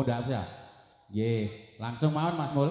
Oh, ndak usah. Nggih, langsung mawon Mas Mul.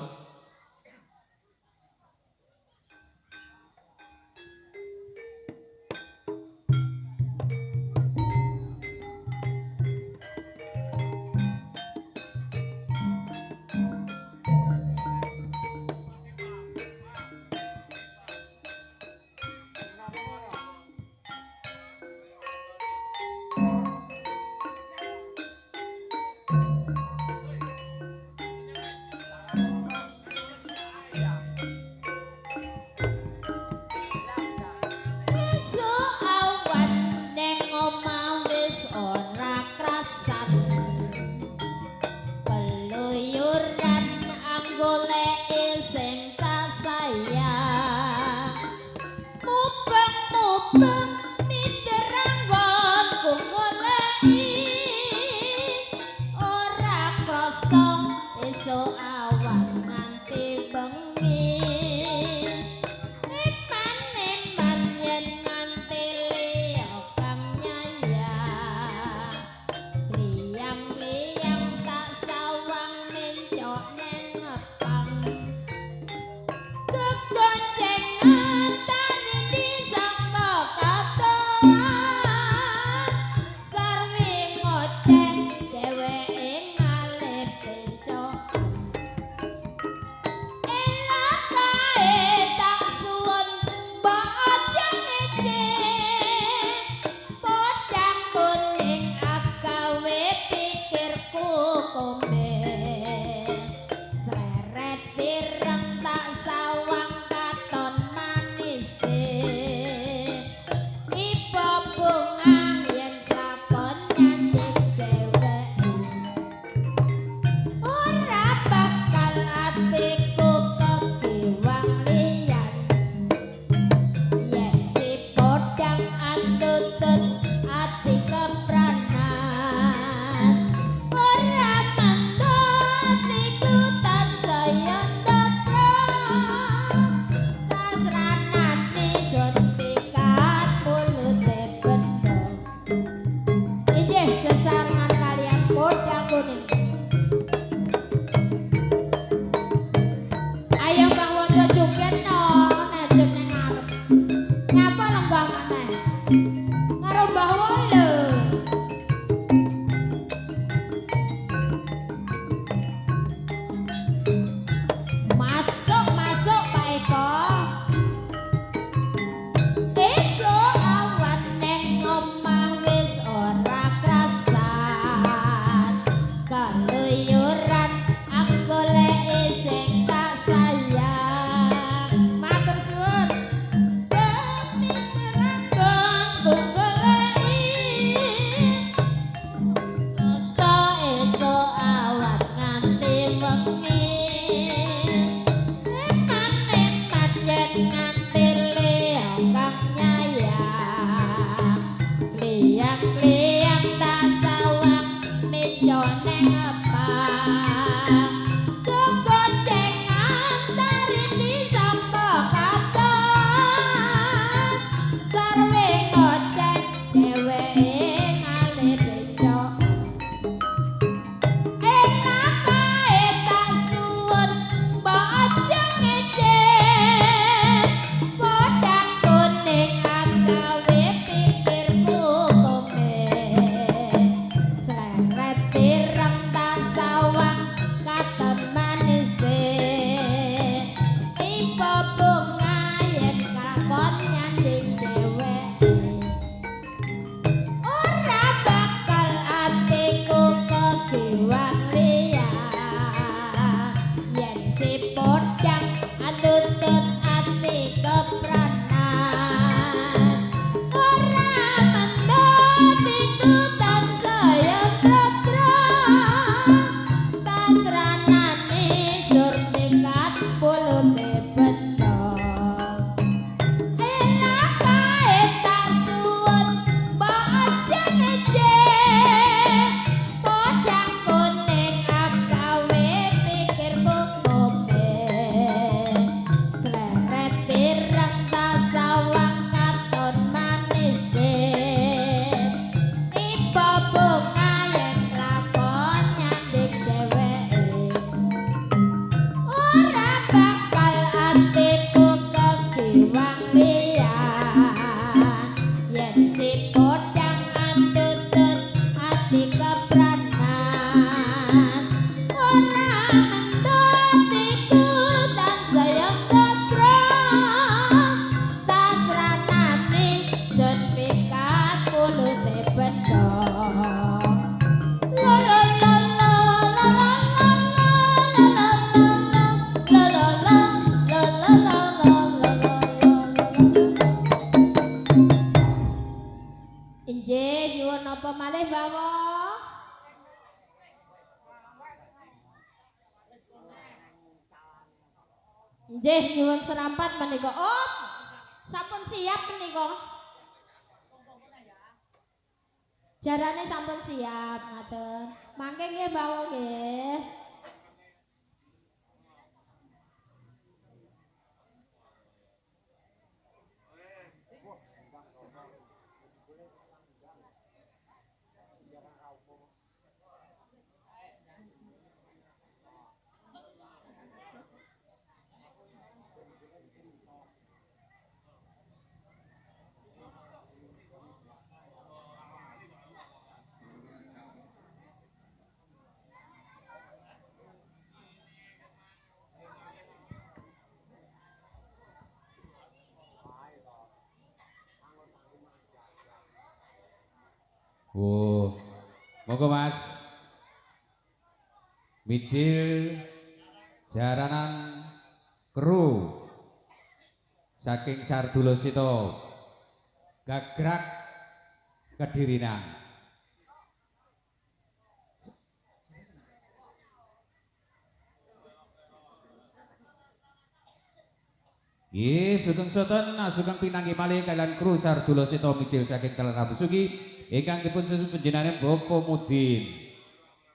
Nggih nyuwun serampat menika. Oh, sampun siap menika. Jarane sampun siap, ngaten. Mangke nggih bawah nggih. Oh, monggo Mas. Midil jaranan kru saking Sardulo Sito Gagrak Kedirinan. Sugeng-sugeng sugeng pinanggi malih kalian kru Sardulo Sito Mijil saking Kelana Besugi ingkang dipun susun panjenengan Bapak Mudin.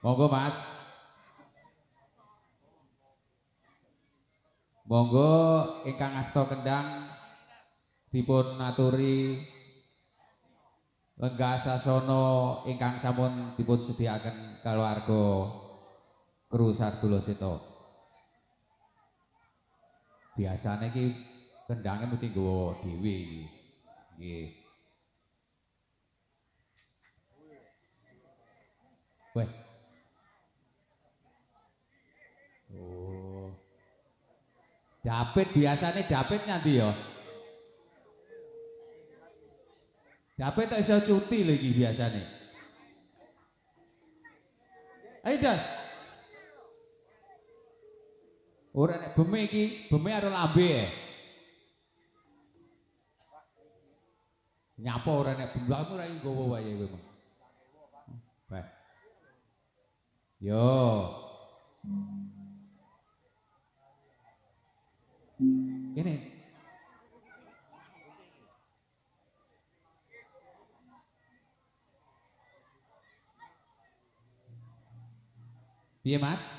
Monggo Mas. Monggo ingkang asta kendang dipun aturi lenggah sasana ingkang sampun dipun sediaken keluarga kru Sardulo Sito. Biasane iki kendhange mesti nggawa dhewe iki. Nggih. Weh. Oh. Dapet biasane dapet nganti ya. Dapet tak iso cuti lho iki biasane. Ayo Das. Ora nek beme iki, beme karo lambe ya. Nyapa ora nek bembangmu ora nggawa wae kowe mah. Baik. Yo. Ini. Piye Mas?